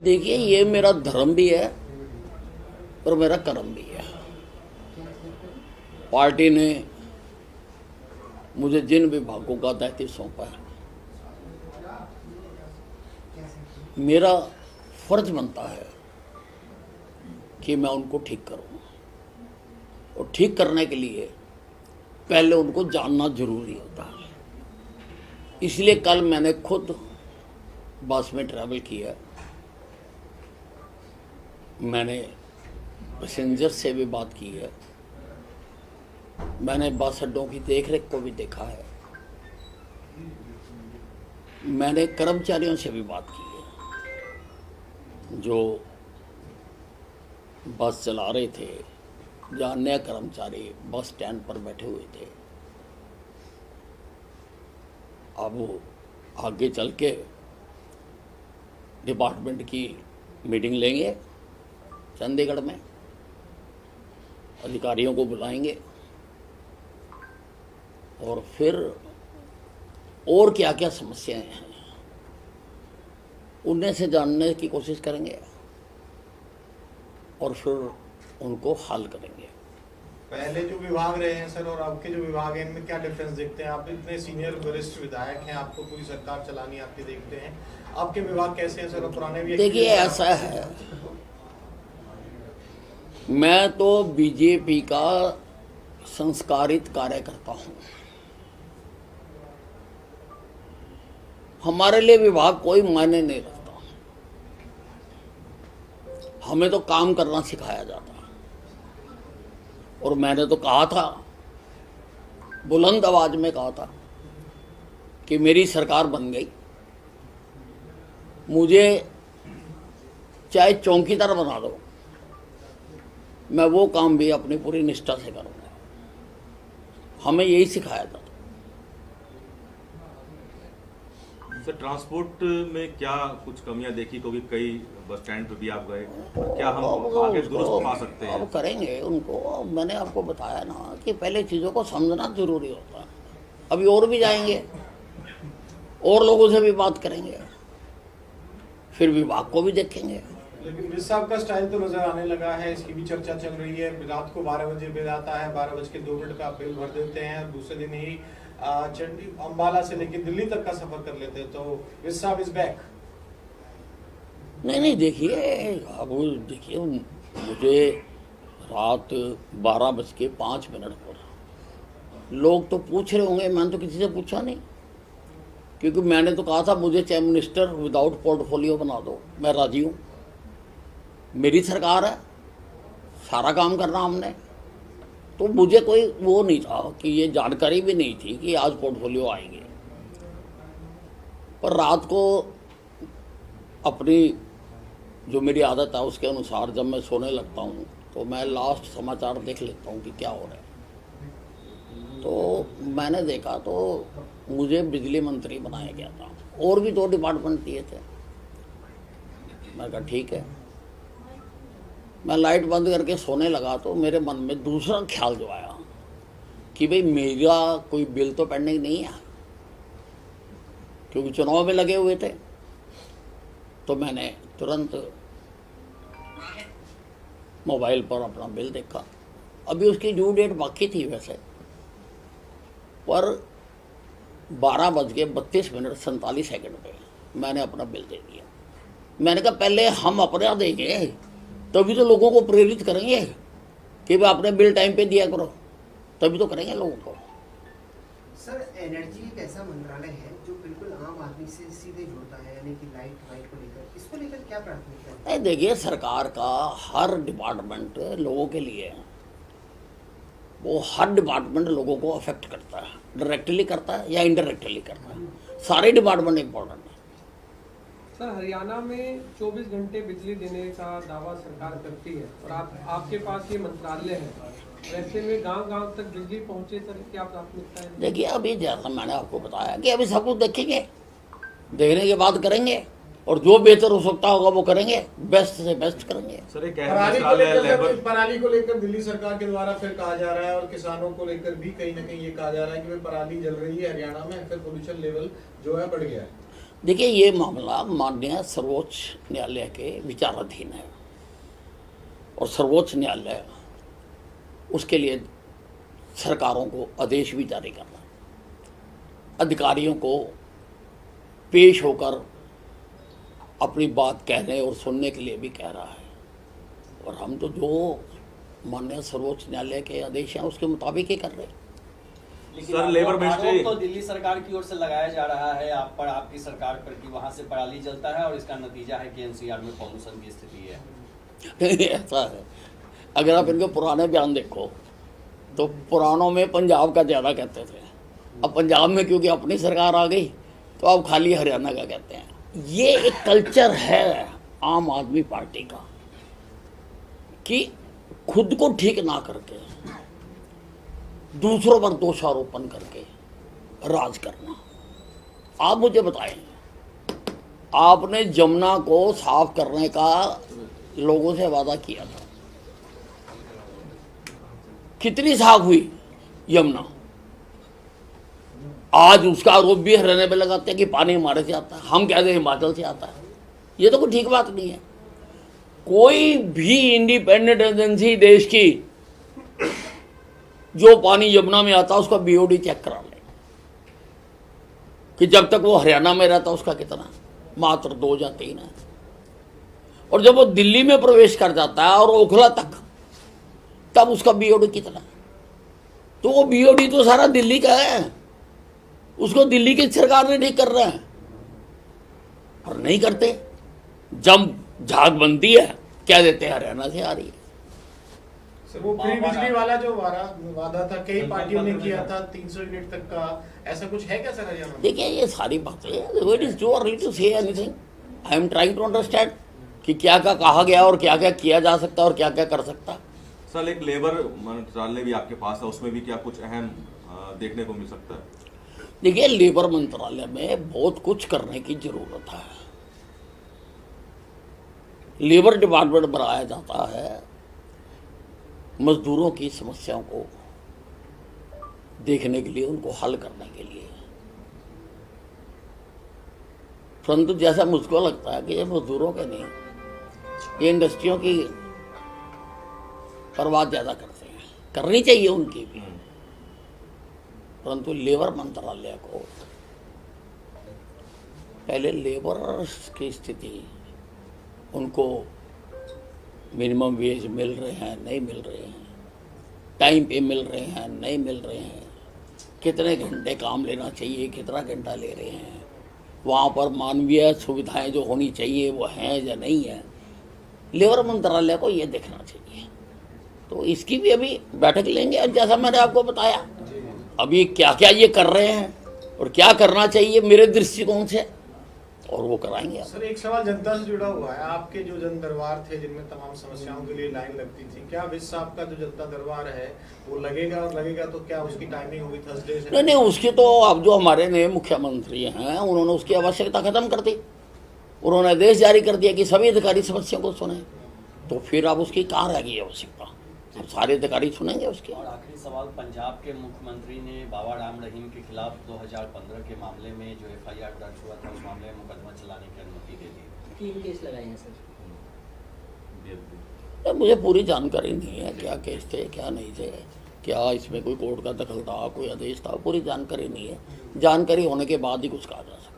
देखिए, ये मेरा धर्म भी है और मेरा कर्म भी है। पार्टी ने मुझे जिन विभागों का दायित्व सौंपा है, मेरा फर्ज बनता है कि मैं उनको ठीक करूं, और ठीक करने के लिए पहले उनको जानना जरूरी होता है। इसलिए कल मैंने खुद बस में ट्रैवल किया, मैंने पैसेंजर से भी बात की है, मैंने बस अड्डों की देखरेख को भी देखा है, मैंने कर्मचारियों से भी बात की है जो बस चला रहे थे, या अन्य कर्मचारी बस स्टैंड पर बैठे हुए थे। अब वो आगे चल के डिपार्टमेंट की मीटिंग लेंगे चंडीगढ़ में, अधिकारियों को बुलाएंगे और फिर और क्या क्या समस्याएं हैं उनमें से जानने की कोशिश करेंगे और फिर उनको हल करेंगे। पहले जो विभाग रहे हैं सर और अब के जो विभाग हैं, इनमें क्या डिफरेंस देखते हैं आप? इतने सीनियर वरिष्ठ विधायक हैं, आपको पूरी सरकार चलानी आपकी देखते हैं, आपके विभाग कैसे हैं सर और पुराने भी? देखिए, ऐसा है, मैं तो बीजेपी का संस्कारित कार्यकर्ता हूं। हमारे लिए विभाग कोई मायने नहीं रखता, हमें तो काम करना सिखाया जाता। और मैंने तो कहा था, बुलंद आवाज में कहा था कि मेरी सरकार बन गई, मुझे चाहे चौकीदार बना दो, मैं वो काम भी अपनी पूरी निष्ठा से करूंगा। हमें यही सिखाया था। सर, ट्रांसपोर्ट में क्या कुछ कमियां देखी? क्योंकि कई बस स्टैंड पे भी आप गए, क्या हम आगे दुरुस्त पा सकते हैं? अब करेंगे उनको। मैंने आपको बताया ना कि पहले चीज़ों को समझना जरूरी होता है। अभी और भी जाएंगे, और लोगों से भी बात करेंगे, फिर विभाग को भी देखेंगे। लेकिन जिस साहब का स्टाइल तो नजर आने लगा है, इसकी भी चर्चा चल रही है। रात को 12 बजे बिल आता है, 12:02 का बिल भर देते हैं, दूसरे दिन ही चंडी अम्बाला से लेकर दिल्ली तक का सफर कर लेते हैं। तो विस साहब इज बैक। नहीं, देखिए, अब देखिए, मुझे रात 12:05 पर लोग तो पूछ रहे होंगे, मैंने तो किसी से पूछा नहीं, क्योंकि मैंने तो कहा था मुझे चाहे मिनिस्टर विदाउट पोर्टफोलियो बना दो, मैं राजी हूँ। मेरी सरकार है, सारा काम करना हमने, तो मुझे कोई वो नहीं था कि ये जानकारी भी नहीं थी कि आज पोर्टफोलियो आएंगे। पर रात को अपनी जो मेरी आदत है उसके अनुसार जब मैं सोने लगता हूँ तो मैं लास्ट समाचार देख लेता हूँ कि क्या हो रहा है। तो मैंने देखा तो मुझे बिजली मंत्री बनाया गया था, और भी 2 डिपार्टमेंट दिए थे। मैं कहा ठीक है। मैं लाइट बंद करके सोने लगा तो मेरे मन में दूसरा ख्याल जो आया कि भाई मेरा कोई बिल तो पेंडिंग नहीं है, क्योंकि चुनाव में लगे हुए थे। तो मैंने तुरंत मोबाइल पर अपना बिल देखा। अभी उसकी ड्यू डेट बाकी थी वैसे, पर 12:32 पे मैंने अपना बिल दे दिया। मैंने कहा पहले हम अपना देंगे, तभी तो लोगों को प्रेरित करेंगे कि भाई अपने बिल टाइम पे दिया करो, तभी तो करेंगे लोगों को। सर, एनर्जी एक ऐसा मंत्रालय है जो बिल्कुल आम आदमी से सीधे जुड़ता है, यानी कि लाइट वाइट को लेकर, इसको लेकर क्या प्राथमिकता है? देखिए, सरकार का हर डिपार्टमेंट लोगों के लिए है, वो हर डिपार्टमेंट लोगों को अफेक्ट करता है, डायरेक्टली करता है या इनडायरेक्टली करता है। सारे डिपार्टमेंट इम्पोर्टेंट है। सर, हरियाणा में 24 घंटे बिजली देने का दावा सरकार करती है और आपके पास ये मंत्रालय है, वैसे में गांव-गांव तक बिजली पहुंचे, सर क्या प्राथमिकता है? देखिए, अभी जैसा मैंने आपको बताया कि अभी सब कुछ देखेंगे, देखने के बाद करेंगे, और जो बेहतर हो सकता होगा वो करेंगे, बेस्ट से बेस्ट करेंगे। सर, एक पराली को लेकर दिल्ली सरकार के द्वारा फिर कहा जा रहा है, और किसानों को लेकर भी कहीं ना कहीं ये कहा जा रहा है कि भाई पराली जल रही है हरियाणा में, फिर पोल्यूशन लेवल जो है बढ़ गया है। देखिए, ये मामला माननीय सर्वोच्च न्यायालय के विचाराधीन है और सर्वोच्च न्यायालय उसके लिए सरकारों को आदेश भी जारी कर रहा है, अधिकारियों को पेश होकर अपनी बात कहने और सुनने के लिए भी कह रहा है, और हम तो जो माननीय सर्वोच्च न्यायालय के आदेश हैं उसके मुताबिक ही कर रहे हैं। लेकिन सर, लेबर मिनिस्ट्री आरोप तो दिल्ली सरकार की ओर से लगाया जा रहा है आप पर, आपकी सरकार पर, कि वहां से पराली जलता है और इसका नतीजा है कि एनसीआर में पॉल्यूशन की स्थिति है। ऐसा है, अगर आप इनके पुराने बयान देखो तो पुरानों में पंजाब का ज़्यादा कहते थे, अब पंजाब में क्योंकि अपनी सरकार आ गई तो अब खाली हरियाणा का कहते हैं। ये एक कल्चर है आम आदमी पार्टी का कि खुद को ठीक ना करके दूसरों पर दोषारोपण करके राज करना। आप मुझे बताएं, आपने जमुना को साफ करने का लोगों से वादा किया था, कितनी साफ हुई यमुना? आज उसका आरोप भी हरियाणा पे लगाते हैं कि पानी हमारे से आता है, हम कहते हैं हिमाचल से आता है। ये तो कोई ठीक बात नहीं है। कोई भी इंडिपेंडेंट एजेंसी देश की जो पानी यमुना में आता है उसका बीओडी चेक करा ले कि जब तक वो हरियाणा में रहता उसका कितना, मात्र 2 या 3 है, और जब वो दिल्ली में प्रवेश कर जाता है और ओखला तक, तब उसका बीओडी कितना। तो वो बीओडी तो सारा दिल्ली का है, उसको दिल्ली की सरकार ने ठीक कर रहा है, और नहीं करते। जब झाग बनती है क्या देते हैं हरियाणा से आ रही है। सर, वो फ्री बिजली वाला जो वादा था, कई पार्टियों ने किया था 300 यूनिट तक का, ऐसा कुछ है क्या सर हरियाणा में? देखिए, ये सारी बातें it is too early to say anything. I am trying to understand कि क्या क्या कहा गया और क्या क्या किया जा सकता है और क्या क्या कर सकता है। सर, एक लेबर मंत्रालय भी आपके पास है, उसमें भी क्या कुछ अहम देखने को मिल सकता है? देखिए, लेबर मंत्रालय में बहुत कुछ करने की जरूरत है। लेबर डिपार्टमेंट बनाया जाता है मजदूरों की समस्याओं को देखने के लिए, उनको हल करने के लिए, परंतु जैसा मुझको लगता है कि ये मजदूरों के नहीं, ये इंडस्ट्रियों की परवाह ज़्यादा करते हैं, करनी चाहिए उनकी भी, परंतु लेबर मंत्रालय को पहले लेबर की स्थिति, उनको मिनिमम वेज मिल रहे हैं नहीं मिल रहे हैं, टाइम पे मिल रहे हैं नहीं मिल रहे हैं, कितने घंटे काम लेना चाहिए कितना घंटा ले रहे हैं, वहाँ पर मानवीय सुविधाएं जो होनी चाहिए वो हैं या नहीं है, लेबर मंत्रालय को ये देखना चाहिए। तो इसकी भी अभी बैठक लेंगे, और जैसा मैंने आपको बताया अभी क्या क्या ये कर रहे हैं और क्या करना चाहिए मेरे दृष्टिकोण से, और वो कराएंगे। सर, एक सवाल जनता से जुड़ा हुआ है। आपके जो जन दरबार थे जिनमें तमाम समस्याओं के लिए लाइन लगती थी, क्या विस साहब का जो जनता दरबार है वो लगेगा, और लगेगा तो क्या उसकी टाइमिंग होगी थर्सडे से? नहीं, उसकी तो अब जो हमारे नए मुख्यमंत्री हैं उन्होंने उसकी आवश्यकता खत्म कर दी, उन्होंने आदेश जारी कर दिया कि सभी अधिकारी समस्या को सुने, तो फिर अब उसकी कहाँ रह गई आवश्यकता, अब सारे अधिकारी सुनेंगे उसके। और आखिरी सवाल, पंजाब के मुख्यमंत्री ने बाबा राम रहीम के खिलाफ 2015 के मामले में जो एफआईआर दर्ज हुआ था उस मामले में मुकदमा चलाने की अनुमति दे दी। 3 केस लगाए हैं सर। मुझे पूरी जानकारी नहीं है क्या केस थे क्या नहीं थे, क्या इसमें कोई कोर्ट का दखल था, कोई आदेश था, पूरी जानकारी नहीं है। जानकारी होने के बाद ही कुछ कहा जा सकता है।